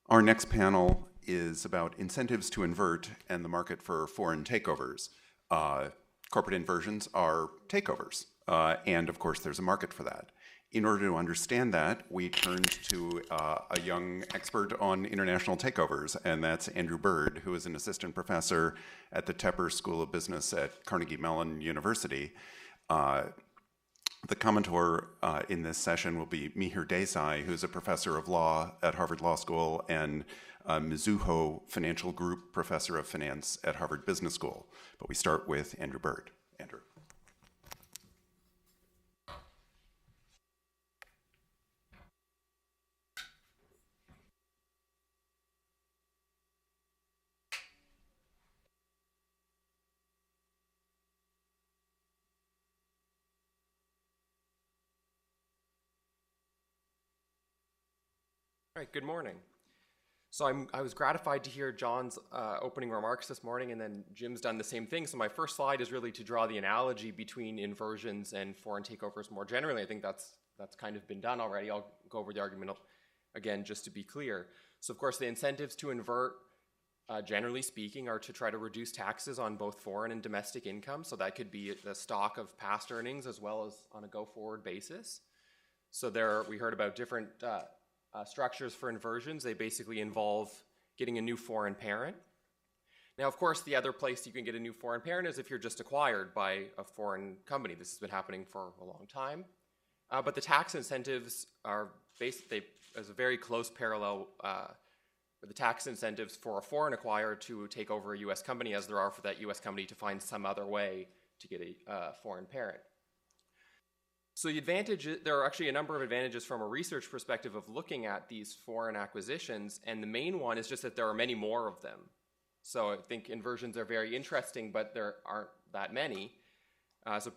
Our next panel is about incentives to invert and the market for foreign takeovers. Corporate inversions are takeovers, and of course there's a market for that. In order to understand that, we turned to a young expert on international takeovers, and that's Andrew Bird, who is an assistant professor at the Tepper School of Business at Carnegie Mellon University. The commentator in this session will be Mihir Desai, who's a professor of law at Harvard Law School and Mizuho Financial Group professor of finance at Harvard Business School. But we start with Andrew Bird. Andrew. All right, good morning. So I was gratified to hear John's opening remarks this morning, and then Jim's done the same thing. So my first slide is really to draw the analogy between inversions and foreign takeovers more generally. I think that's kind of been done already. I'll go over the argument again just to be clear. So of course the incentives to invert, generally speaking, are to try to reduce taxes on both foreign and domestic income. So that could be the stock of past earnings as well as on a go-forward basis. So we heard about different structures for inversions. They basically involve getting a new foreign parent. Now, of course, the other place you can get a new foreign parent is if you're just acquired by a foreign company. This has been happening for a long time. But the tax incentives are as a very close parallel with the tax incentives for a foreign acquirer to take over a U.S. company as there are for that U.S. company to find some other way to get a foreign parent. So there are actually a number of advantages from a research perspective of looking at these foreign acquisitions, and the main one is just that there are many more of them. So I think inversions are very interesting, but there aren't that many. So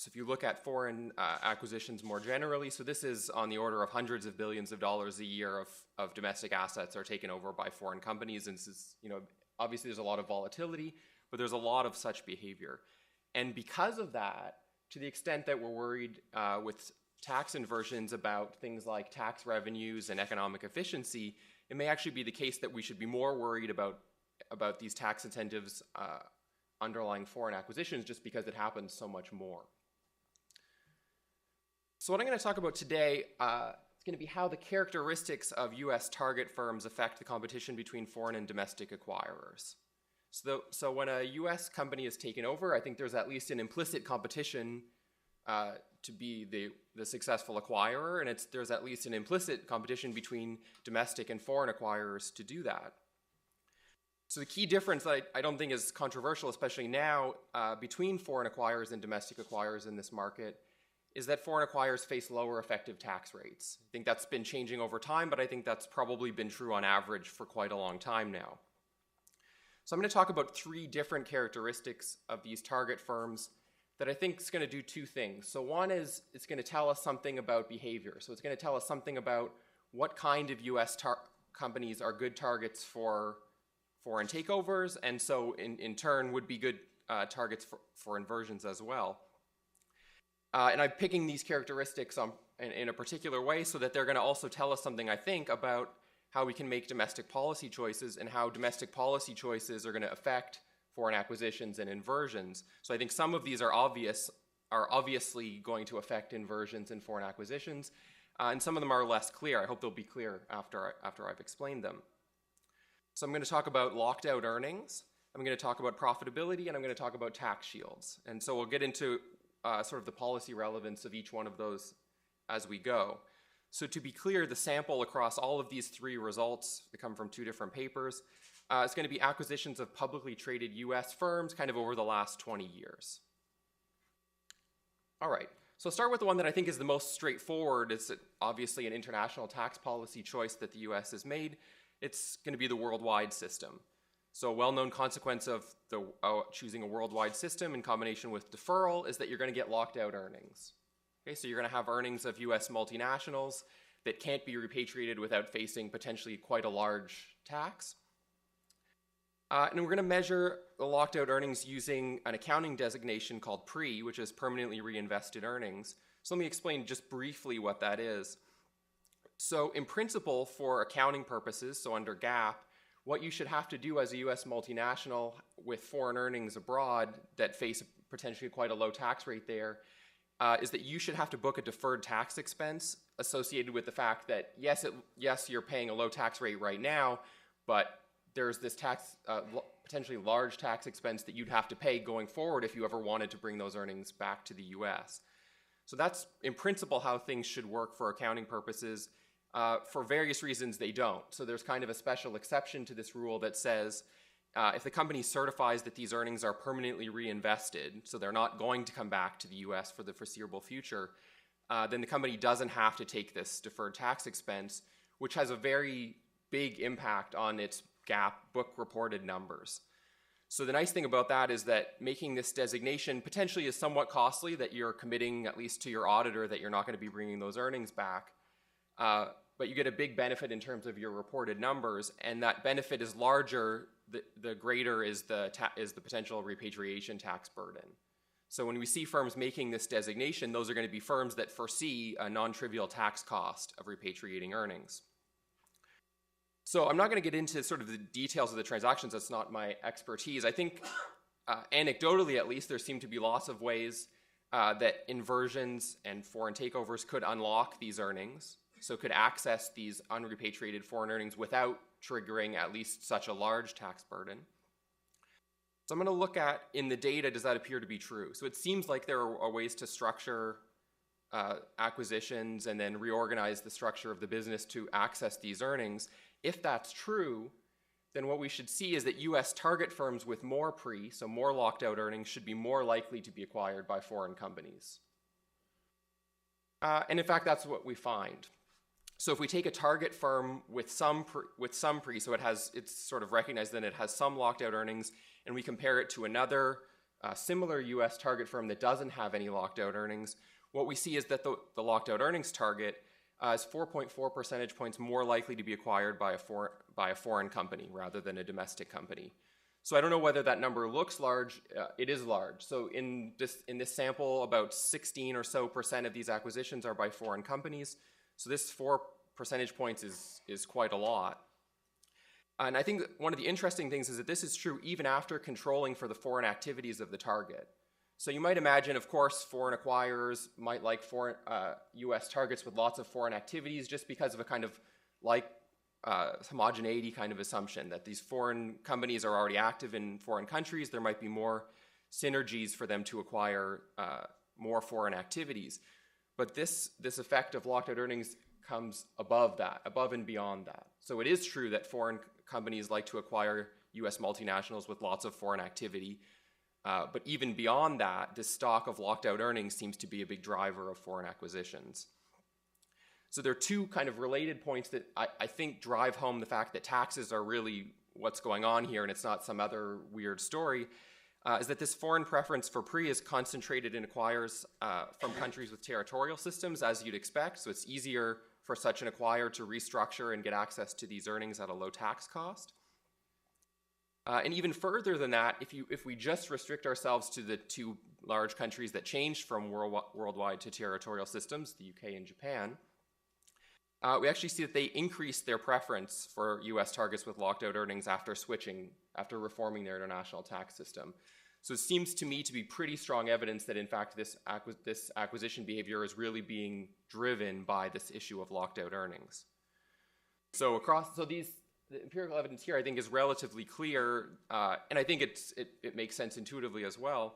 if you look at foreign acquisitions more generally, so this is on the order of hundreds of billions of dollars a year of domestic assets are taken over by foreign companies, and this is, obviously there's a lot of volatility, but there's a lot of such behavior. And because of that, to the extent that we're worried with tax inversions about things like tax revenues and economic efficiency, it may actually be the case that we should be more worried about these tax incentives underlying foreign acquisitions just because it happens so much more. So what I'm going to talk about today is going to be how the characteristics of U.S. target firms affect the competition between foreign and domestic acquirers. So when a U.S. company is taken over, I think there's at least an implicit competition to be the successful acquirer, and there's at least an implicit competition between domestic and foreign acquirers to do that. So the key difference that I don't think is controversial, especially now, between foreign acquirers and domestic acquirers in this market is that foreign acquirers face lower effective tax rates. I think that's been changing over time, but I think that's probably been true on average for quite a long time now. So I'm going to talk about three different characteristics of these target firms that I think is going to do two things. So one is it's going to tell us something about behavior. So it's going to tell us something about what kind of U.S. companies are good targets for foreign takeovers, and so in turn would be good targets for inversions as well. And I'm picking these characteristics in a particular way so that they're going to also tell us something, I think, about how we can make domestic policy choices and how domestic policy choices are going to affect foreign acquisitions and inversions. So I think some of these are obviously going to affect inversions and foreign acquisitions, and some of them are less clear. I hope they'll be clear after I've explained them. So I'm going to talk about locked out earnings, I'm going to talk about profitability, and I'm going to talk about tax shields. And so we'll get into sort of the policy relevance of each one of those as we go. So to be clear, the sample across all of these three results that come from two different papers is going to be acquisitions of publicly traded U.S. firms kind of over the last 20 years. All right, so I'll start with the one that I think is the most straightforward. It's obviously an international tax policy choice that the U.S. has made. It's going to be the worldwide system. So a well-known consequence of choosing a worldwide system in combination with deferral is that you're going to get locked out earnings. Okay, so you're going to have earnings of U.S. multinationals that can't be repatriated without facing potentially quite a large tax. And we're going to measure the locked out earnings using an accounting designation called PRE, which is permanently reinvested earnings. So let me explain just briefly what that is. So in principle, for accounting purposes, so under GAAP, what you should have to do as a US multinational with foreign earnings abroad that face potentially quite a low tax rate there, is that you should have to book a deferred tax expense associated with the fact that, yes, you're paying a low tax rate right now, but there's this potentially large tax expense that you'd have to pay going forward if you ever wanted to bring those earnings back to the US. So that's, in principle, how things should work for accounting purposes. For various reasons, they don't. So there's kind of a special exception to this rule that says if the company certifies that these earnings are permanently reinvested, so they're not going to come back to the US for the foreseeable future, then the company doesn't have to take this deferred tax expense, which has a very big impact on its GAAP book reported numbers. So the nice thing about that is that making this designation potentially is somewhat costly, that you're committing at least to your auditor that you're not going to be bringing those earnings back. But you get a big benefit in terms of your reported numbers, and that benefit is larger, the greater is the potential repatriation tax burden. So when we see firms making this designation, those are going to be firms that foresee a non-trivial tax cost of repatriating earnings. So I'm not going to get into sort of the details of the transactions. That's not my expertise. I think anecdotally, at least, there seem to be lots of ways that inversions and foreign takeovers could unlock these earnings, so could access these unrepatriated foreign earnings without triggering at least such a large tax burden. So I'm going to look at, in the data, does that appear to be true? So it seems like there are ways to structure acquisitions and then reorganize the structure of the business to access these earnings. If that's true, then what we should see is that US target firms with more so more locked out earnings should be more likely to be acquired by foreign companies. And in fact, that's what we find. So if we take a target firm with some so it's sort of recognized that it has some locked out earnings, and we compare it to another similar US target firm that doesn't have any locked out earnings, what we see is that the locked out earnings target is 4.4 percentage points more likely to be acquired by a foreign company rather than a domestic company. So I don't know whether that number looks large. It is large. So in this sample, about 16% or so of these acquisitions are by foreign companies. So this 4 percentage points is quite a lot. And I think one of the interesting things is that this is true even after controlling for the foreign activities of the target. So you might imagine, of course, foreign acquirers might like foreign US targets with lots of foreign activities just because of a kind of homogeneity kind of assumption that these foreign companies are already active in foreign countries. There might be more synergies for them to acquire more foreign activities. But this effect of locked out earnings comes above that, above and beyond that. So it is true that foreign companies like to acquire US multinationals with lots of foreign activity. But even beyond that, this stock of locked out earnings seems to be a big driver of foreign acquisitions. So there are two kind of related points that I think drive home the fact that taxes are really what's going on here and it's not some other weird story, is that this foreign preference for PRE is concentrated in acquirers from countries with territorial systems, as you'd expect. So it's easier for such an acquirer to restructure and get access to these earnings at a low tax cost. And even further than that, if we just restrict ourselves to the two large countries that changed from worldwide to territorial systems, the UK and Japan, we actually see that they increased their preference for US targets with locked out earnings after reforming their international tax system. So it seems to me to be pretty strong evidence that in fact this acquisition behavior is really being driven by this issue of locked out earnings. So the empirical evidence here, I think, is relatively clear, and I think it makes sense intuitively as well,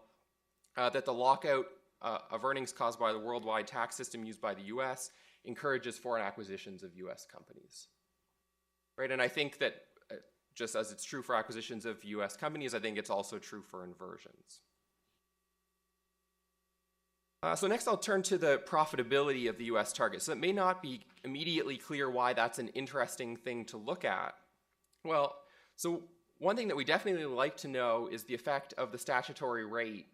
that the lockout of earnings caused by the worldwide tax system used by the US encourages foreign acquisitions of US companies. Right? And I think that just as it's true for acquisitions of US companies, I think it's also true for inversions. So next I'll turn to the profitability of the US target. So it may not be immediately clear why that's an interesting thing to look at. Well, so one thing that we definitely like to know is the effect of the statutory rate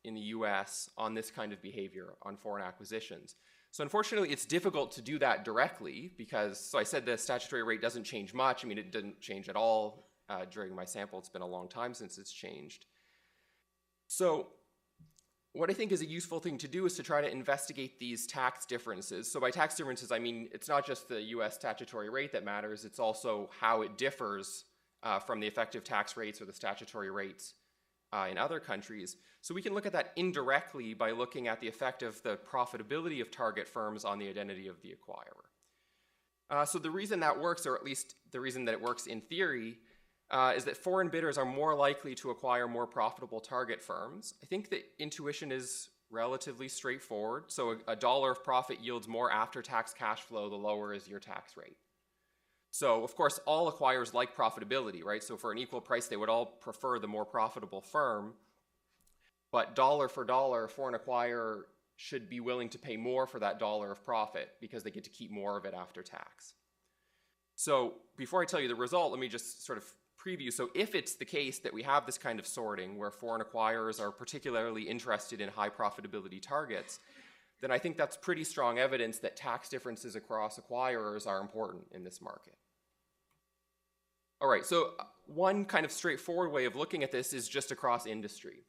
in the US on this kind of behavior on foreign acquisitions. So unfortunately, it's difficult to do that directly because, so I said the statutory rate doesn't change much. I mean, it didn't change at all during my sample. It's been a long time since it's changed. So what I think is a useful thing to do is to try to investigate these tax differences. So by tax differences, I mean it's not just the US statutory rate that matters, it's also how it differs from the effective tax rates or the statutory rates in other countries. So we can look at that indirectly by looking at the effect of the profitability of target firms on the identity of the acquirer. So the reason that works, or at least the reason that it works in theory, is that foreign bidders are more likely to acquire more profitable target firms. I think the intuition is relatively straightforward. So a dollar of profit yields more after-tax cash flow, the lower is your tax rate. So, of course, all acquirers like profitability, right? So for an equal price, they would all prefer the more profitable firm. But dollar for dollar, a foreign acquirer should be willing to pay more for that dollar of profit because they get to keep more of it after tax. So before I tell you the result, let me just sort of preview. So if it's the case that we have this kind of sorting where foreign acquirers are particularly interested in high profitability targets, then I think that's pretty strong evidence that tax differences across acquirers are important in this market. All right, so one kind of straightforward way of looking at this is just across industry.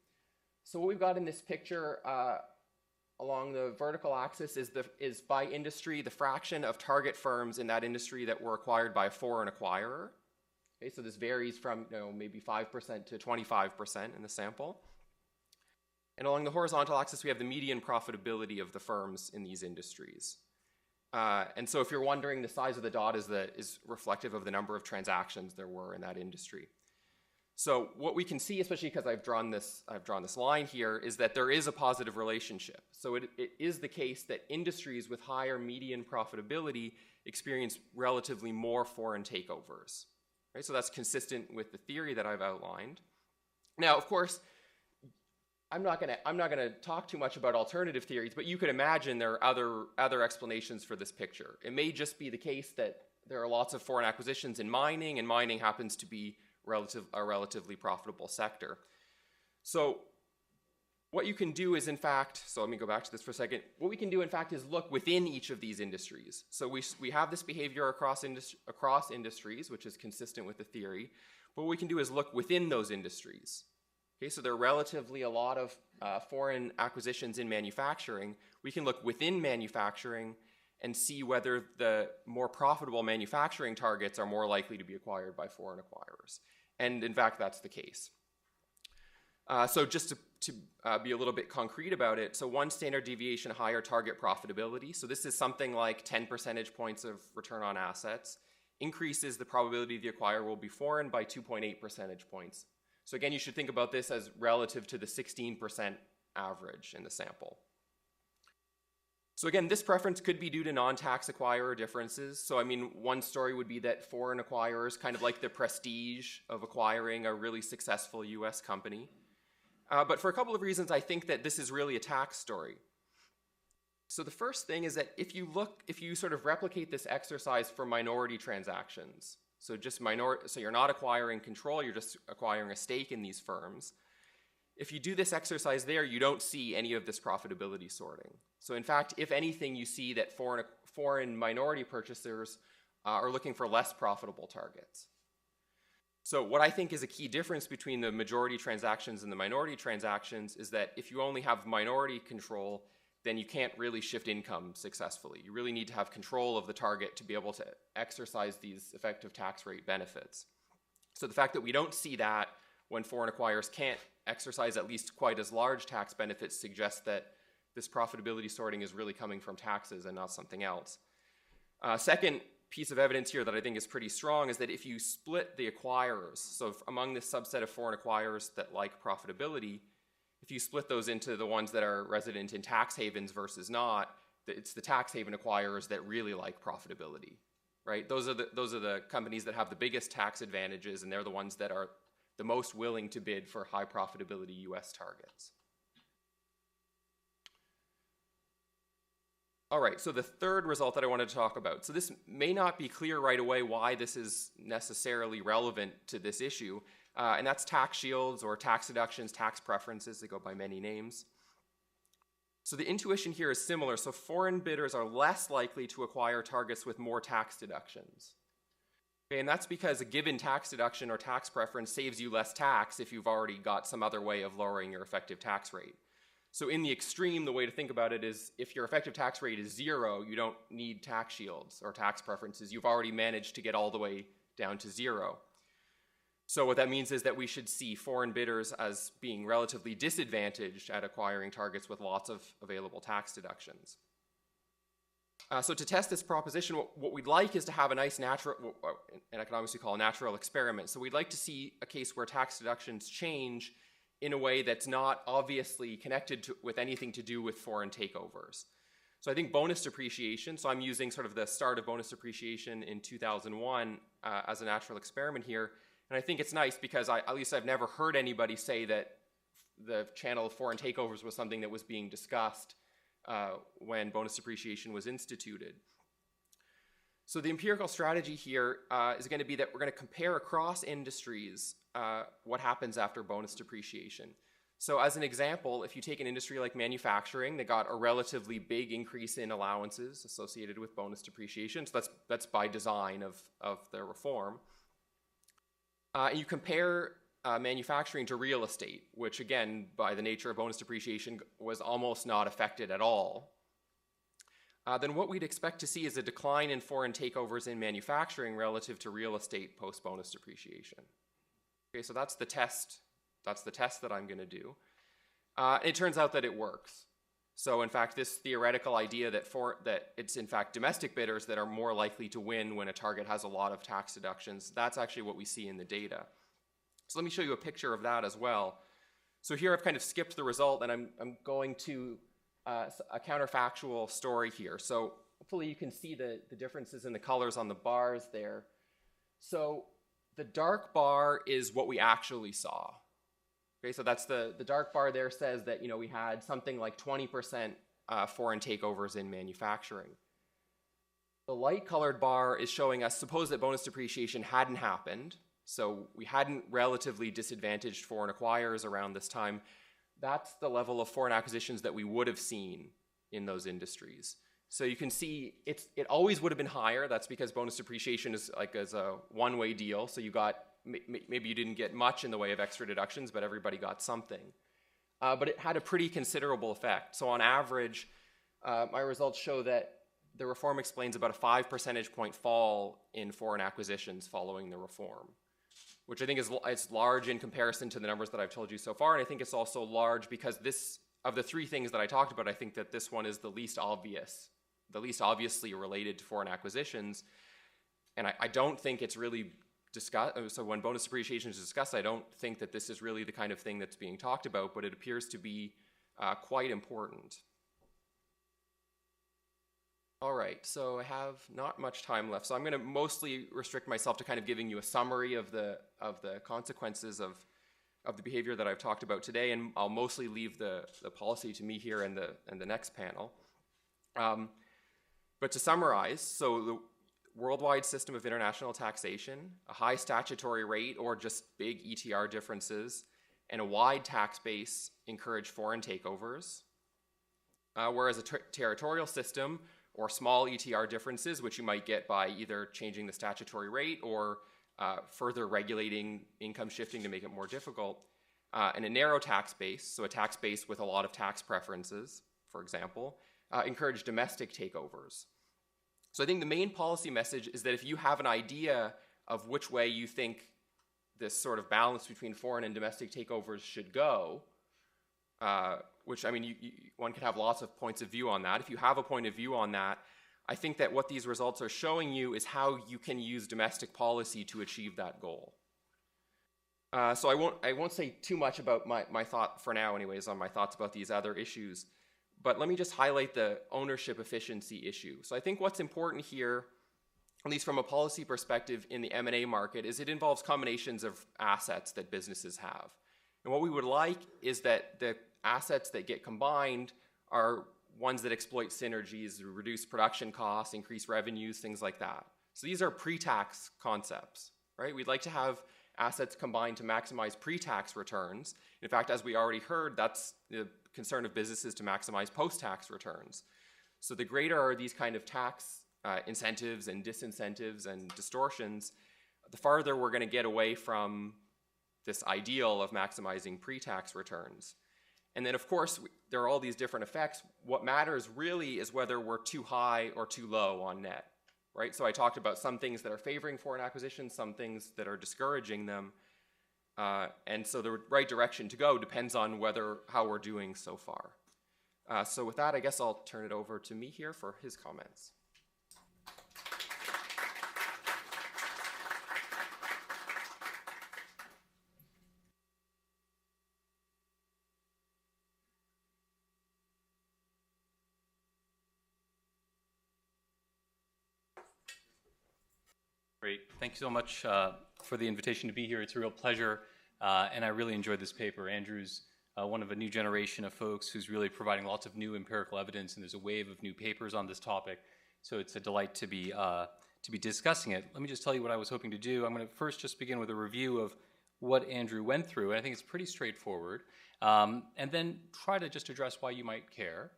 So what we've got in this picture along the vertical axis is by industry the fraction of target firms in that industry that were acquired by a foreign acquirer. Okay, so this varies from maybe 5% to 25% in the sample. And along the horizontal axis, we have the median profitability of the firms in these industries. And so if you're wondering, the size of the dot is reflective of the number of transactions there were in that industry. So what we can see, especially because I've drawn this line here, is that there is a positive relationship. So it is the case that industries with higher median profitability experience relatively more foreign takeovers. Right? So that's consistent with the theory that I've outlined. Now, of course, I'm not gonna talk too much about alternative theories, but you could imagine there are other explanations for this picture. It may just be the case that there are lots of foreign acquisitions in mining, and mining happens to be a relatively profitable sector. So what you can do is, in fact, so let me go back to this for a second. What we can do, in fact, is look within each of these industries. So we have this behavior across industries, which is consistent with the theory. But what we can do is look within those industries. Okay, so there are relatively a lot of foreign acquisitions in manufacturing. We can look within manufacturing and see whether the more profitable manufacturing targets are more likely to be acquired by foreign acquirers. And in fact, that's the case. So just to be a little bit concrete about it, so one standard deviation higher target profitability, so this is something like 10 percentage points of return on assets, increases the probability the acquirer will be foreign by 2.8 percentage points. So again, you should think about this as relative to the 16% average in the sample. So again, this preference could be due to non-tax acquirer differences. So I mean, one story would be that foreign acquirers kind of like the prestige of acquiring a really successful US company. But for a couple of reasons, I think that this is really a tax story. So the first thing is that if you sort of replicate this exercise for minority transactions, so you're not acquiring control, you're just acquiring a stake in these firms. If you do this exercise there, you don't see any of this profitability sorting. So in fact, if anything, you see that foreign minority purchasers are looking for less profitable targets. So what I think is a key difference between the majority transactions and the minority transactions is that if you only have minority control, then you can't really shift income successfully. You really need to have control of the target to be able to exercise these effective tax rate benefits. So the fact that we don't see that when foreign acquirers can't exercise at least quite as large tax benefits suggests that this profitability sorting is really coming from taxes and not something else. Second piece of evidence here that I think is pretty strong is that if you split the acquirers, so among this subset of foreign acquirers that like profitability, if you split those into the ones that are resident in tax havens versus not, it's the tax haven acquirers that really like profitability, right? Those are the companies that have the biggest tax advantages, and they're the ones that are the most willing to bid for high profitability US targets. All right, so the third result that I wanted to talk about. So this may not be clear right away why this is necessarily relevant to this issue, and that's tax shields or tax deductions, tax preferences, they go by many names. So the intuition here is similar. So foreign bidders are less likely to acquire targets with more tax deductions. Okay, and that's because a given tax deduction or tax preference saves you less tax if you've already got some other way of lowering your effective tax rate. So in the extreme, the way to think about it is if your effective tax rate is 0, you don't need tax shields or tax preferences. You've already managed to get all the way down to 0. So what that means is that we should see foreign bidders as being relatively disadvantaged at acquiring targets with lots of available tax deductions. So to test this proposition, what we'd like is to have a nice natural, in economics we call a natural experiment. So we'd like to see a case where tax deductions change in a way that's not obviously connected with anything to do with foreign takeovers. So I think bonus depreciation, so I'm using sort of the start of bonus depreciation in 2001 as a natural experiment here. And I think it's nice because at least I've never heard anybody say that the channel of foreign takeovers was something that was being discussed when bonus depreciation was instituted. So the empirical strategy here is going to be that we're going to compare across industries what happens after bonus depreciation. So as an example, if you take an industry like manufacturing, they got a relatively big increase in allowances associated with bonus depreciation. So that's by design of the reform. And you compare manufacturing to real estate, which again, by the nature of bonus depreciation, was almost not affected at all. Then what we'd expect to see is a decline in foreign takeovers in manufacturing relative to real estate post-bonus depreciation. Okay, so that's the test. That's the test that I'm going to do. It turns out that it works. So in fact, this theoretical idea that it's in fact domestic bidders that are more likely to win when a target has a lot of tax deductions, that's actually what we see in the data. So let me show you a picture of that as well. So here I've kind of skipped the result and I'm going to a counterfactual story here. So hopefully you can see the differences in the colors on the bars there. So the dark bar is what we actually saw. Okay, so that's the dark bar there says that, you know, we had something like 20% foreign takeovers in manufacturing. The light colored bar is showing us, suppose that bonus depreciation hadn't happened, so we hadn't relatively disadvantaged foreign acquirers around this time. That's the level of foreign acquisitions that we would have seen in those industries. So you can see it always would have been higher. That's because bonus depreciation is like as a one-way deal. So you got, maybe you didn't get much in the way of extra deductions, but everybody got something. But it had a pretty considerable effect. So on average, my results show that the reform explains about a 5 percentage point fall in foreign acquisitions following the reform, which I think is large in comparison to the numbers that I've told you so far. And I think it's also large because of the three things that I talked about, I think that this one is the least obviously related to foreign acquisitions. And I don't think it's really discussed. So when bonus depreciation is discussed, I don't think that this is really the kind of thing that's being talked about, but it appears to be quite important. All right, so I have not much time left. So I'm going to mostly restrict myself to kind of giving you a summary of the consequences of the behavior that I've talked about today, and I'll mostly leave the policy to me here in the next panel. But to summarize, so the worldwide system of international taxation, a high statutory rate or just big ETR differences, and a wide tax base encourage foreign takeovers, whereas a territorial system or small ETR differences, which you might get by either changing the statutory rate or further regulating income shifting to make it more difficult, and a narrow tax base, so a tax base with a lot of tax preferences, for example, encourage domestic takeovers. So I think the main policy message is that if you have an idea of which way you think this sort of balance between foreign and domestic takeovers should go, which, I mean, one could have lots of points of view on that. If you have a point of view on that, I think that what these results are showing you is how you can use domestic policy to achieve that goal. So I won't say too much about my thought for now anyways on my thoughts about these other issues, but let me just highlight the ownership efficiency issue. So I think what's important here, at least from a policy perspective in the M&A market, is it involves combinations of assets that businesses have. And what we would like is that the assets that get combined are ones that exploit synergies, reduce production costs, increase revenues, things like that. So these are pre-tax concepts, right? We'd like to have assets combined to maximize pre-tax returns. In fact, as we already heard, that's the concern of businesses to maximize post-tax returns. So the greater are these kind of tax incentives and disincentives and distortions, the farther we're going to get away from this ideal of maximizing pre-tax returns. And then, of course, there are all these different effects. What matters really is whether we're too high or too low on net, right? So I talked about some things that are favoring foreign acquisition, some things that are discouraging them. And so the right direction to go depends on how we're doing so far. So with that, I guess I'll turn it over to me here for his comments. Great. Thank you so much for the invitation to be here. It's a real pleasure, and I really enjoyed this paper. Andrew's one of a new generation of folks who's really providing lots of new empirical evidence, and there's a wave of new papers on this topic, so it's a delight to be discussing it. Let me just tell you what I was hoping to do. I'm going to first just begin with a review of what Andrew went through, and I think it's pretty straightforward, and then try to just address why you might care.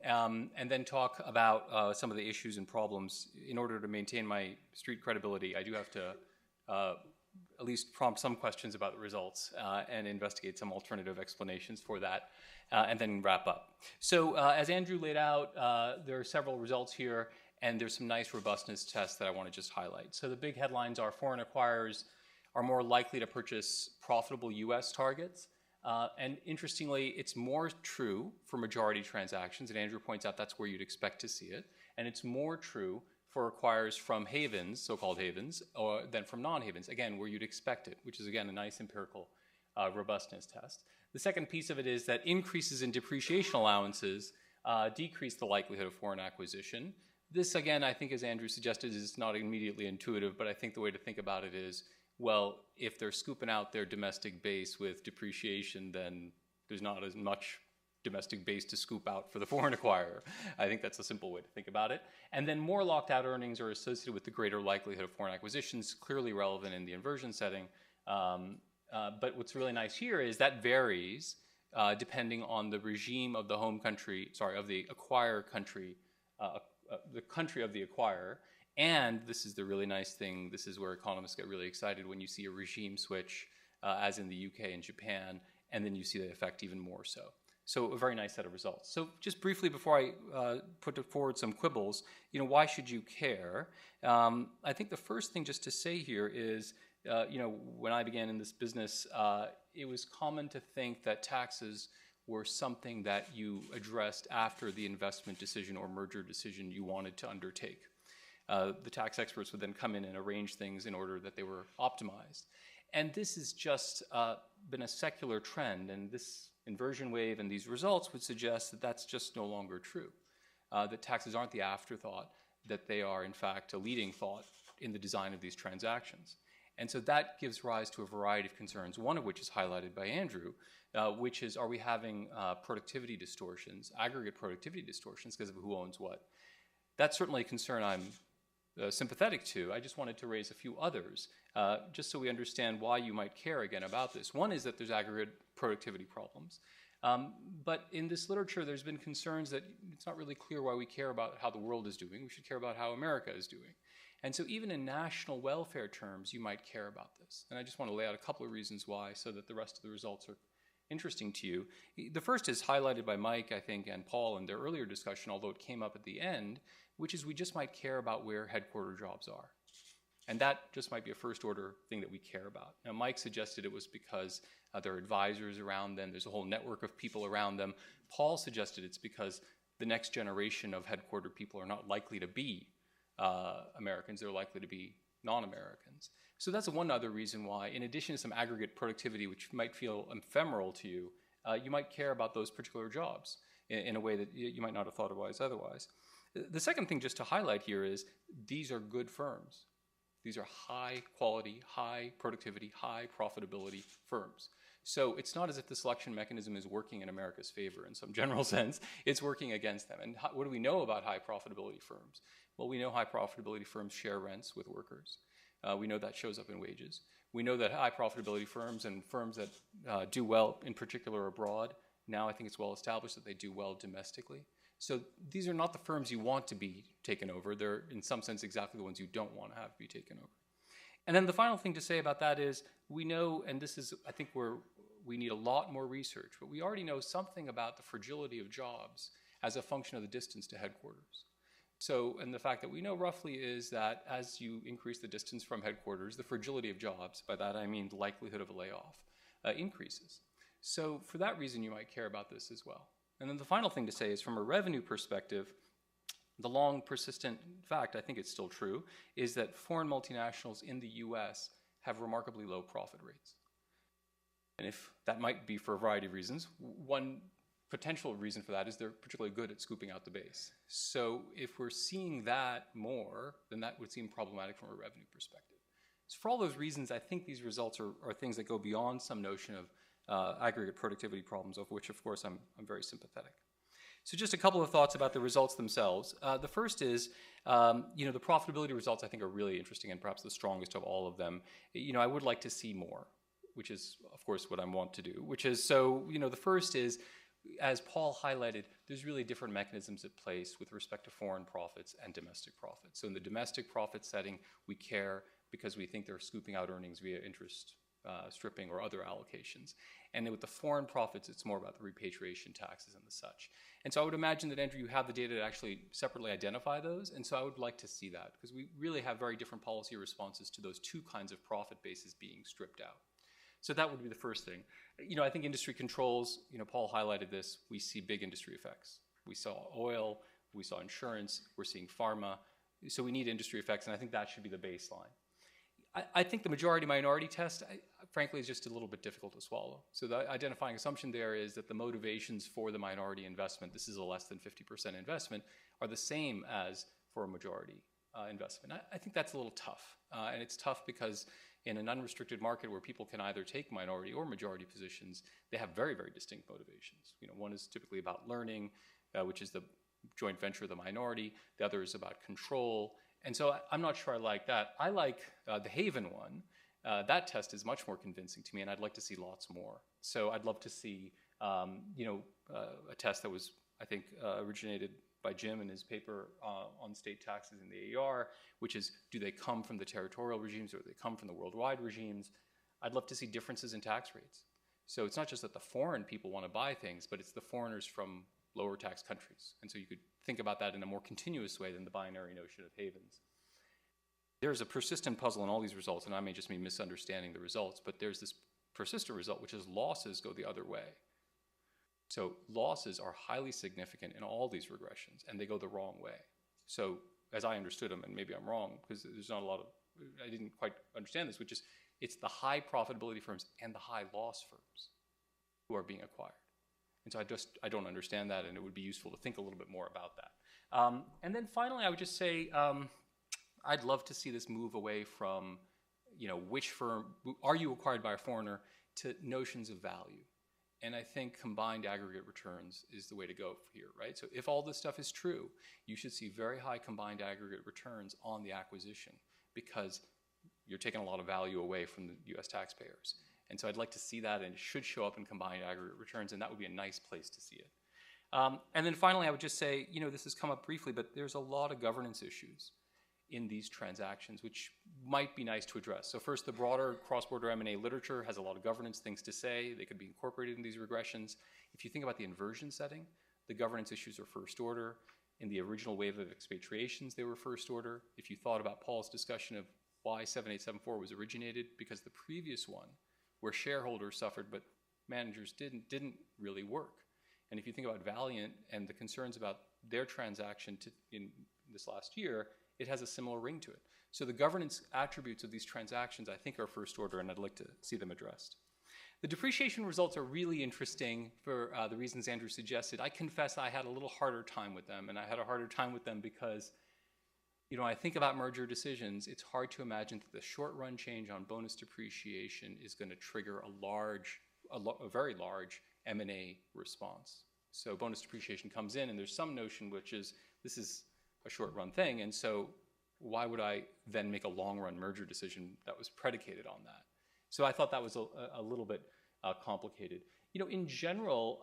And then talk about some of the issues and problems. In order to maintain my street credibility, I do have to at least prompt some questions about the results and investigate some alternative explanations for that, and then wrap up. So as Andrew laid out, there are several results here, and there's some nice robustness tests that I want to just highlight. So the big headlines are foreign acquirers are more likely to purchase profitable U.S. targets. And interestingly, it's more true for majority transactions, and Andrew points out that's where you'd expect to see it. And it's more true for acquirers from havens, so-called havens, than from non-havens, again, where you'd expect it, which is, again, a nice empirical robustness test. The second piece of it is that increases in depreciation allowances decrease the likelihood of foreign acquisition. This, again, I think, as Andrew suggested, is not immediately intuitive, but I think the way to think about it is, well, if they're scooping out their domestic base with depreciation, then there's not as much domestic base to scoop out for the foreign acquirer. I think that's a simple way to think about it. And then more locked out earnings are associated with the greater likelihood of foreign acquisitions, clearly relevant in the inversion setting. But what's really nice here is that varies depending on the regime of the home country, of the acquire country, the country of the acquirer. And this is the really nice thing, this is where economists get really excited when you see a regime switch, as in the UK and Japan, and then you see the effect even more so. So a very nice set of results. So just briefly before I put forward some quibbles, why should you care? I think the first thing just to say here is, when I began in this business, it was common to think that taxes were something that you addressed after the investment decision or merger decision you wanted to undertake. The tax experts would then come in and arrange things in order that they were optimized. And this has just been a secular trend, and this inversion wave and these results would suggest that that's just no longer true. That taxes aren't the afterthought, that they are in fact a leading thought in the design of these transactions. And so that gives rise to a variety of concerns, one of which is highlighted by Andrew, which is, are we having productivity distortions, aggregate productivity distortions because of who owns what? That's certainly a concern I'm sympathetic to. I just wanted to raise a few others, just so we understand why you might care again about this. One is that there's aggregate productivity problems. But in this literature, there's been concerns that it's not really clear why we care about how the world is doing. We should care about how America is doing. And so even in national welfare terms, you might care about this. And I just want to lay out a couple of reasons why so that the rest of the results are interesting to you. The first is highlighted by Mike, I think, and Paul in their earlier discussion, although it came up at the end, which is we just might care about where headquarter jobs are. And that just might be a first order thing that we care about. Now, Mike suggested it was because there are advisors around them, there's a whole network of people around them. Paul suggested it's because the next generation of headquarter people are not likely to be Americans, they're likely to be non-Americans. So that's one other reason why, in addition to some aggregate productivity, which might feel ephemeral to you, you might care about those particular jobs in a way that you might not have thought otherwise. The second thing just to highlight here is these are good firms. These are high quality, high productivity, high profitability firms. So it's not as if the selection mechanism is working in America's favor in some general sense. It's working against them. And what do we know about high profitability firms? Well, we know high profitability firms share rents with workers. We know that shows up in wages. We know that high profitability firms and firms that do well, in particular abroad, now I think it's well established that they do well domestically. So these are not the firms you want to be taken over. They're, in some sense, exactly the ones you don't want to have be taken over. And then the final thing to say about that is we know, and this is, I think, where we need a lot more research, but we already know something about the fragility of jobs as a function of the distance to headquarters. So, and the fact that we know roughly is that as you increase the distance from headquarters, the fragility of jobs, by that I mean the likelihood of a layoff, increases. So for that reason, you might care about this as well. And then the final thing to say is from a revenue perspective, the long persistent fact, I think it's still true, is that foreign multinationals in the US have remarkably low profit rates. And if that might be for a variety of reasons, one potential reason for that is they're particularly good at scooping out the base. So if we're seeing that more, then that would seem problematic from a revenue perspective. So for all those reasons, I think these results are things that go beyond some notion of aggregate productivity problems, of which, of course, I'm very sympathetic. So just a couple of thoughts about the results themselves. The first is, the profitability results I think are really interesting and perhaps the strongest of all of them. I would like to see more, which is, of course, what I want to do, which is, the first is, as Paul highlighted, there's really different mechanisms at place with respect to foreign profits and domestic profits. So in the domestic profit setting, we care because we think they're scooping out earnings via interest stripping or other allocations. And then with the foreign profits, it's more about the repatriation taxes and the such. And so I would imagine that, Andrew, you have the data to actually separately identify those. And so I would like to see that because we really have very different policy responses to those two kinds of profit bases being stripped out. So that would be the first thing. I think industry controls, Paul highlighted this, we see big industry effects. We saw oil, we saw insurance, we're seeing pharma. So we need industry effects, and I think that should be the baseline. I think the majority-minority test, frankly, is just a little bit difficult to swallow. So the identifying assumption there is that the motivations for the minority investment, this is a less than 50% investment, are the same as for a majority investment. I think that's a little tough. And it's tough because in an unrestricted market where people can either take minority or majority positions, they have very, very distinct motivations. One is typically about learning, which is the joint venture of the minority. The other is about control. And so I'm not sure I like that. I like the Haven one. That test is much more convincing to me, and I'd like to see lots more. So I'd love to see, a test that was, I think, originated by Jim in his paper on state taxes in the AER, which is, do they come from the territorial regimes or do they come from the worldwide regimes? I'd love to see differences in tax rates. So it's not just that the foreign people want to buy things, but it's the foreigners from lower tax countries. And so you could think about that in a more continuous way than the binary notion of havens. There's a persistent puzzle in all these results, and I may just be misunderstanding the results, but there's this persistent result, which is losses go the other way. So losses are highly significant in all these regressions, and they go the wrong way. So as I understood them, and maybe I'm wrong, because there's not a lot of, I didn't quite understand this, which is it's the high profitability firms and the high loss firms who are being acquired. And so I don't understand that, and it would be useful to think a little bit more about that. And then finally, I would just say, I'd love to see this move away from, which firm, are you acquired by a foreigner, to notions of value. And I think combined aggregate returns is the way to go here, right? So if all this stuff is true, you should see very high combined aggregate returns on the acquisition because you're taking a lot of value away from the US taxpayers. And so I'd like to see that, and it should show up in combined aggregate returns, and that would be a nice place to see it. And then finally, I would just say, this has come up briefly, but there's a lot of governance issues in these transactions, which might be nice to address. So first, the broader cross-border M&A literature has a lot of governance things to say. They could be incorporated in these regressions. If you think about the inversion setting, the governance issues are first order. In the original wave of expatriations, they were first order. If you thought about Paul's discussion of why 7874 was originated, because the previous one, where shareholders suffered but managers didn't really work. And if you think about Valiant and the concerns about their transaction in this last year, it has a similar ring to it. So the governance attributes of these transactions, I think, are first order, and I'd like to see them addressed. The depreciation results are really interesting for the reasons Andrew suggested. I confess I had a little harder time with them, and I had a harder time with them because I think about merger decisions. It's hard to imagine that the short-run change on bonus depreciation is going to trigger a very large M&A response. So bonus depreciation comes in, and there's some notion which is this is a short-run thing, and so why would I then make a long-run merger decision that was predicated on that? So I thought that was a little bit complicated. In general,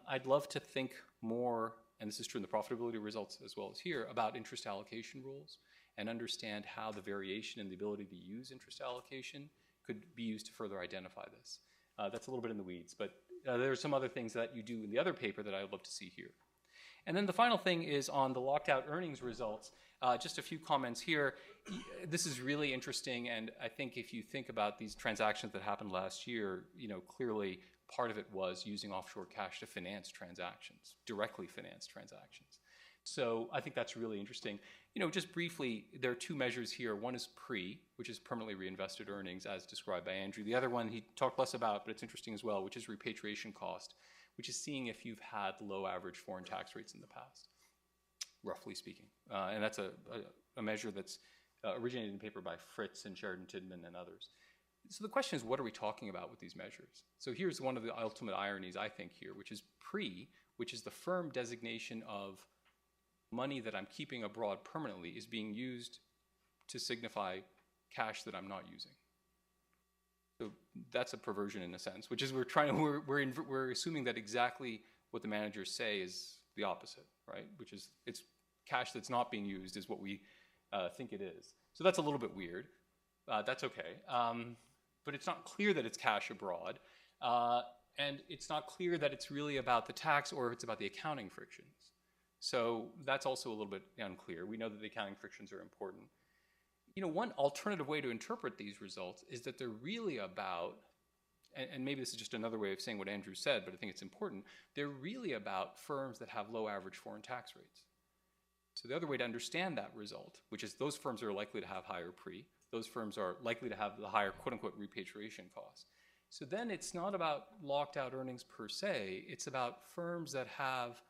I'd love to think more, and this is true in the profitability results as well as here, about interest allocation rules and understand how the variation in the ability to use interest allocation could be used to further identify this. That's a little bit in the weeds, but there are some other things that you do in the other paper that I would love to see here. And then the final thing is on the locked out earnings results. Just a few comments here. This is really interesting, and I think if you think about these transactions that happened last year, clearly part of it was using offshore cash to finance transactions, directly finance transactions. So I think that's really interesting. Just briefly, there are two measures here. One is PRE, which is permanently reinvested earnings, as described by Andrew. The other one he talked less about, but it's interesting as well, which is repatriation cost, which is seeing if you've had low average foreign tax rates in the past, roughly speaking. And that's a measure that's originated in a paper by Fritz and Sheridan Tidman and others. So the question is, what are we talking about with these measures? So here's one of the ultimate ironies, I think, here, which is PRE, which is the firm designation of money that I'm keeping abroad permanently, is being used to signify cash that I'm not using. So that's a perversion in a sense, which is we're assuming that exactly what the managers say is the opposite, right? Which is it's cash that's not being used is what we think it is. So that's a little bit weird. That's okay. But it's not clear that it's cash abroad. And it's not clear that it's really about the tax or if it's about the accounting frictions. So that's also a little bit unclear. We know that the accounting frictions are important. One alternative way to interpret these results is that they're really about, and maybe this is just another way of saying what Andrew said, but I think it's important, they're really about firms that have low average foreign tax rates. So the other way to understand that result, which is those firms are likely to have higher PRE, those firms are likely to have the higher quote-unquote repatriation costs. So then it's not about locked out earnings per se, it's about firms that have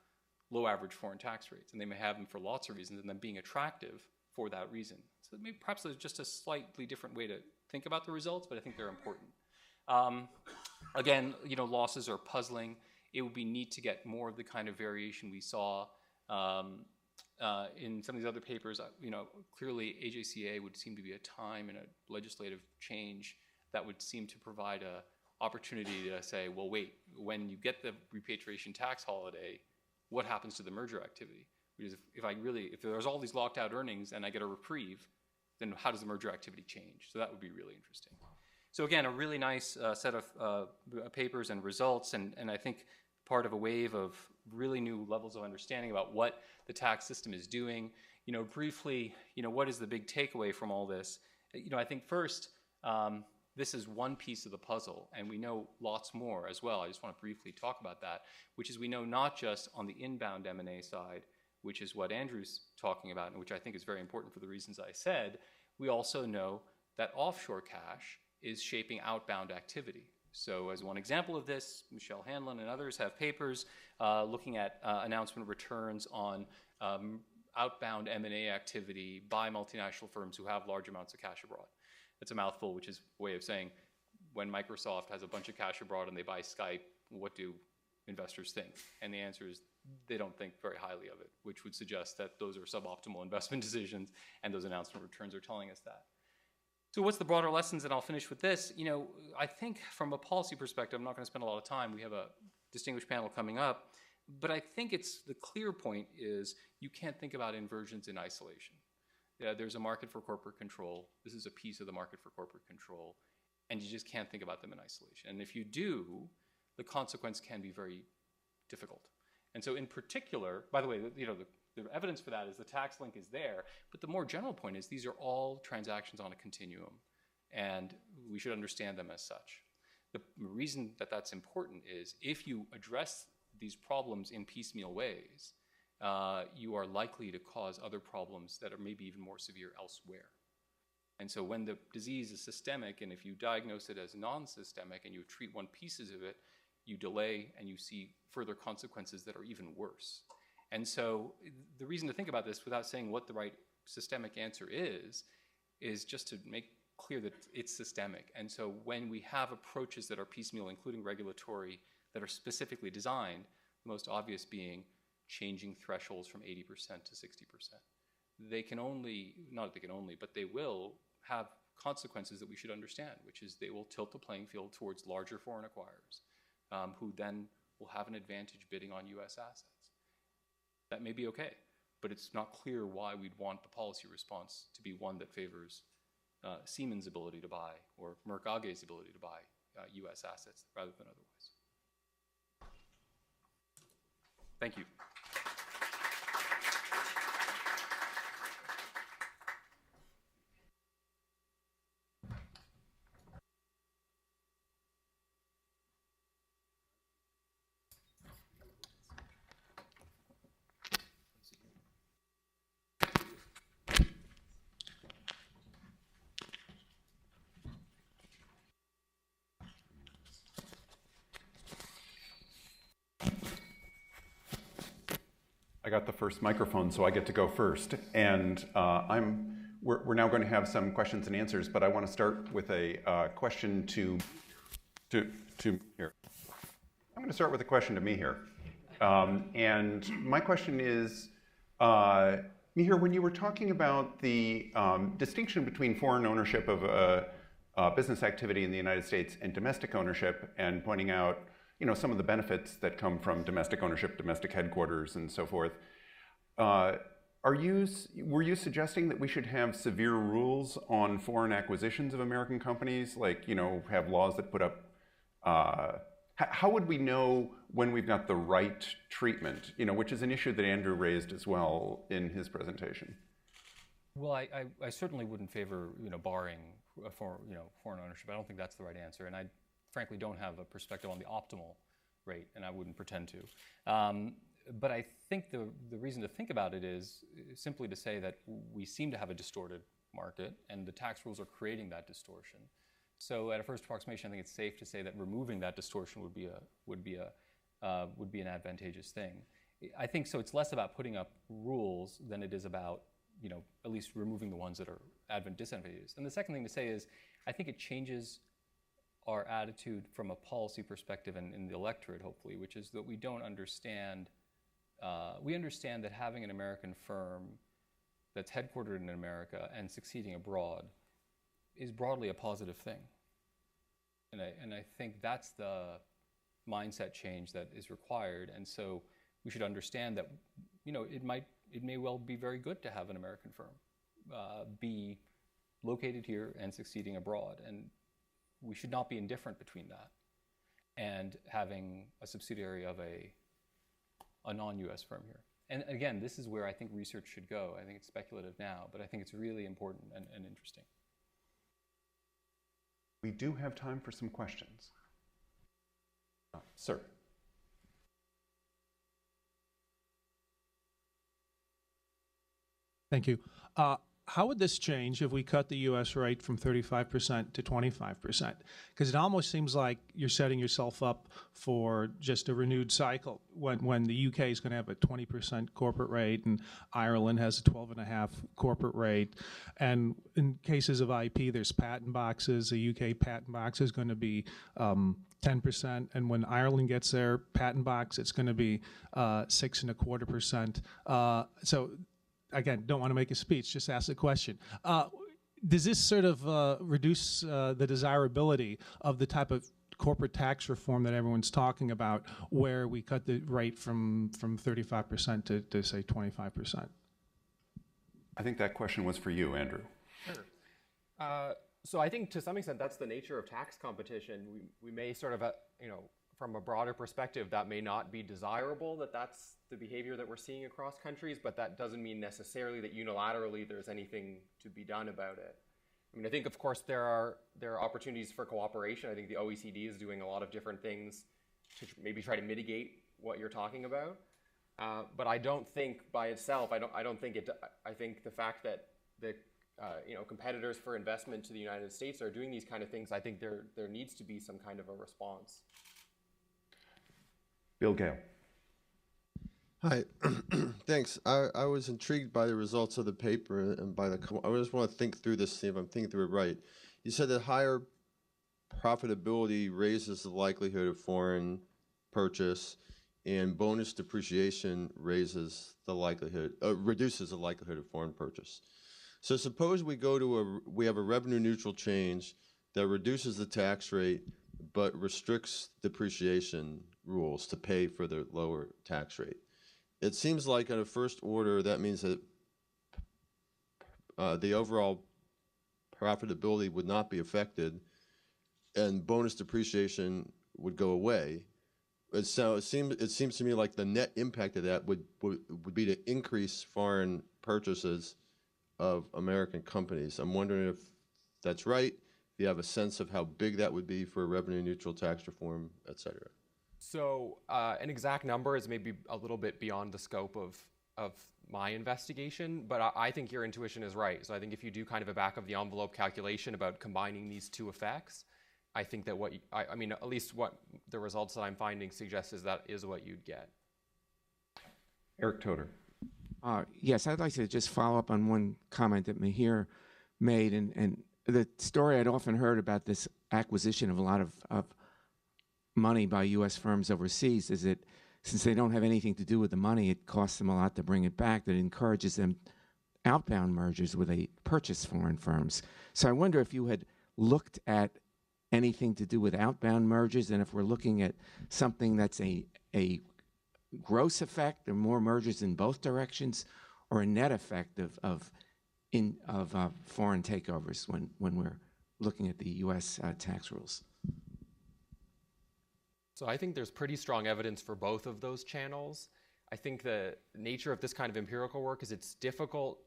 low average foreign tax rates, and they may have them for lots of reasons, and them being attractive for that reason. So maybe perhaps there's just a slightly different way to think about the results, but I think they're important. Again, losses are puzzling. It would be neat to get more of the kind of variation we saw in some of these other papers. Clearly AJCA would seem to be a time in a legislative change that would seem to provide a opportunity to say, well, wait, when you get the repatriation tax holiday, what happens to the merger activity? Because if there's all these locked out earnings and I get a reprieve, then how does the merger activity change? So that would be really interesting. So again, a really nice set of papers and results, and I think part of a wave of really new levels of understanding about what the tax system is doing. Briefly, what is the big takeaway from all this? I think first, this is one piece of the puzzle, and we know lots more as well. I just want to briefly talk about that, which is we know not just on the inbound M&A side, which is what Andrew's talking about, and which I think is very important for the reasons I said, we also know that offshore cash is shaping outbound activity. So as one example of this, Michelle Hanlon and others have papers looking at announcement returns on outbound M&A activity by multinational firms who have large amounts of cash abroad. That's a mouthful, which is a way of saying when Microsoft has a bunch of cash abroad and they buy Skype, what do investors think? And the answer is they don't think very highly of it, which would suggest that those are suboptimal investment decisions, and those announcement returns are telling us that. So what's the broader lessons? And I'll finish with this. I think from a policy perspective, I'm not going to spend a lot of time. We have a distinguished panel coming up. But I think the clear point is you can't think about inversions in isolation. There's a market for corporate control. This is a piece of the market for corporate control. And you just can't think about them in isolation. And if you do, the consequence can be very difficult. And so in particular, by the way, the evidence for that is the tax link is there. But the more general point is these are all transactions on a continuum. And we should understand them as such. The reason that that's important is if you address these problems in piecemeal ways, you are likely to cause other problems that are maybe even more severe elsewhere. And so when the disease is systemic, and if you diagnose it as non-systemic and you treat one piece of it, you delay and you see further consequences that are even worse. And so the reason to think about this without saying what the right systemic answer is just to make clear that it's systemic. And so when we have approaches that are piecemeal, including regulatory, that are specifically designed, the most obvious being changing thresholds from 80% to 60%. They can only, not that they can only, but they will have consequences that we should understand, which is they will tilt the playing field towards larger foreign acquirers, who then will have an advantage bidding on US assets. That may be okay, but it's not clear why we'd want the policy response to be one that favors Siemens' ability to buy or Merck AG's ability to buy U.S. assets rather than otherwise. Thank you. I got the first microphone, so I get to go first. And we're now going to have some questions and answers, but I want to start with a question to here. I'm going to start with a question to me here. And my question is, Mihir, when you were talking about the distinction between foreign ownership of business activity in the United States and domestic ownership, and pointing out some of the benefits that come from domestic ownership, domestic headquarters, and so forth. Were you suggesting that we should have severe rules on foreign acquisitions of American companies, like have laws that put up? How would we know when we've got the right treatment? Which is an issue that Andrew raised as well in his presentation. Well, I certainly wouldn't favor barring foreign ownership. I don't think that's the right answer, and I frankly don't have a perspective on the optimal rate, and I wouldn't pretend to. But I think the reason to think about it is simply to say that we seem to have a distorted market, and the tax rules are creating that distortion. So at a first approximation, I think it's safe to say that removing that distortion would be an advantageous thing. I think so. It's less about putting up rules than it is about at least removing the ones that are disadvantageous. And the second thing to say is, I think it changes our attitude from a policy perspective and in the electorate, hopefully, which is that we don't understand. We understand that having an American firm that's headquartered in America and succeeding abroad is broadly a positive thing. And I think that's the mindset change that is required. And so we should understand that it may well be very good to have an American firm be located here and succeeding abroad. And we should not be indifferent between that and having a subsidiary of a non-US firm here. And again, this is where I think research should go. I think it's speculative now, but I think it's really important and interesting. We do have time for some questions. Sir. Thank you. How would this change if we cut the U.S. rate from 35% to 25%? Because it almost seems like you're setting yourself up for just a renewed cycle when the U.K. is going to have a 20% corporate rate and Ireland has a 12.5% corporate rate. And in cases of IP, there's patent boxes. The U.K. patent box is going to be 10%, and when Ireland gets their patent box, it's going to be 6.25%. So. Again, don't want to make a speech, just ask a question. Does this sort of reduce the desirability of the type of corporate tax reform that everyone's talking about, where we cut the rate from 35% to say 25%? I think that question was for you, Andrew. Sure. So I think to some extent that's the nature of tax competition. We may sort of, from a broader perspective, that may not be desirable, that's the behavior that we're seeing across countries, but that doesn't mean necessarily that unilaterally there's anything to be done about it. I mean, I think, of course, there are opportunities for cooperation. I think the OECD is doing a lot of different things to maybe try to mitigate what you're talking about. But I don't think by itself, I think the fact that the competitors for investment to the United States are doing these kind of things, I think there needs to be some kind of a response. Bill Gale. Hi, thanks. I was intrigued by the results of the paper and I just want to think through this, see if I'm thinking through it right. You said that higher profitability raises the likelihood of foreign purchase, and bonus depreciation reduces the likelihood of foreign purchase. So suppose we have a revenue neutral change that reduces the tax rate but restricts depreciation rules to pay for the lower tax rate. It seems like on a first order, that means that the overall profitability would not be affected, and bonus depreciation would go away. So it seems to me like the net impact of that would be to increase foreign purchases of American companies. I'm wondering if that's right, if you have a sense of how big that would be for revenue neutral tax reform, et cetera. So an exact number is maybe a little bit beyond the scope of my investigation, but I think your intuition is right. So I think if you do kind of a back of the envelope calculation about combining these two effects, I think that I mean, at least what the results that I'm finding suggest is that is what you'd get. Eric Toder. Yes, I'd like to just follow up on one comment that Mihir made, and the story I'd often heard about this acquisition of a lot of money by U.S. firms overseas is that since they don't have anything to do with the money, it costs them a lot to bring it back, that it encourages them outbound mergers where they purchase foreign firms. So I wonder if you had looked at anything to do with outbound mergers, and if we're looking at something that's a gross effect of more mergers in both directions, or a net effect of foreign takeovers when we're looking at the U.S. Tax rules. So I think there's pretty strong evidence for both of those channels. I think the nature of this kind of empirical work is it's difficult,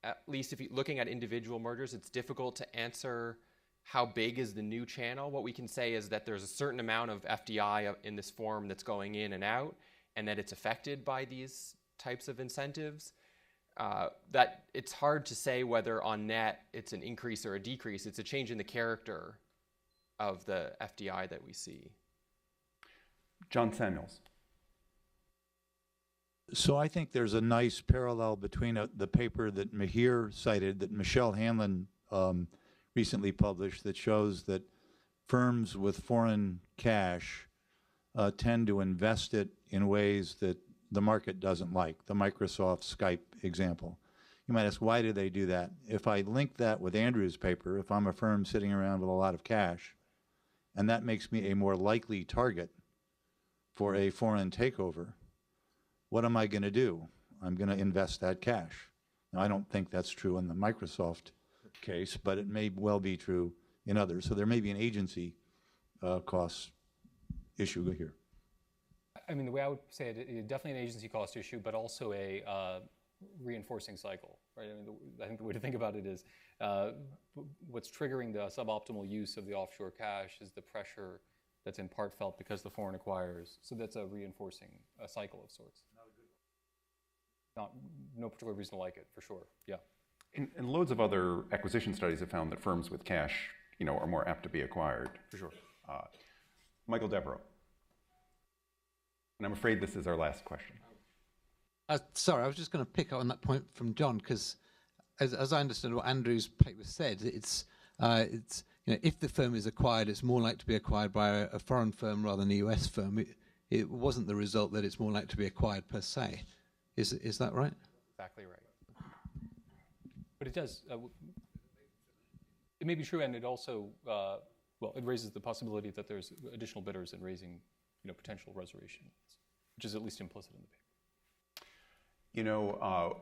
at least if you're looking at individual mergers, it's difficult to answer how big is the new channel. What we can say is that there's a certain amount of FDI in this form that's going in and out, and that it's affected by these types of incentives. That it's hard to say whether on net it's an increase or a decrease. It's a change in the character of the FDI that we see. John Samuels. So I think there's a nice parallel between the paper that Mihir cited, that Michelle Hanlon recently published, that shows that firms with foreign cash tend to invest it in ways that the market doesn't like, the Microsoft Skype example. You might ask, why do they do that? If I link that with Andrew's paper, if I'm a firm sitting around with a lot of cash, and that makes me a more likely target for a foreign takeover, what am I going to do? I'm going to invest that cash. Now, I don't think that's true in the Microsoft case, but it may well be true in others. So there may be an agency cost issue here. I mean, the way I would say it, definitely an agency cost issue, but also a reinforcing cycle, right? I mean, I think the way to think about it is what's triggering the suboptimal use of the offshore cash is the pressure that's in part felt because the foreign acquirers. So that's a reinforcing cycle of sorts. No particular reason to like it, for sure. Yeah. And loads of other acquisition studies have found that firms with cash, are more apt to be acquired. For sure. Michael Devereaux. And I'm afraid this is our last question. Sorry, I was just going to pick up on that point from John, because as I understand what Andrew's paper said, it's if the firm is acquired, it's more likely to be acquired by a foreign firm rather than a US firm. It wasn't the result that it's more likely to be acquired per se. Is that right? Exactly right. But it does. It may be true, and it also it raises the possibility that there's additional bidders and raising potential reservations, which is at least implicit in the paper.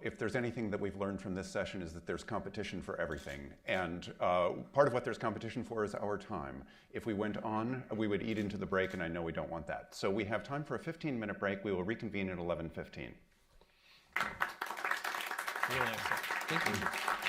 If there's anything that we've learned from this session is that there's competition for everything. And part of what there's competition for is our time. If we went on, we would eat into the break, and I know we don't want that. So we have time for a 15-minute break. We will reconvene at 11:15. Really nice. Thank you.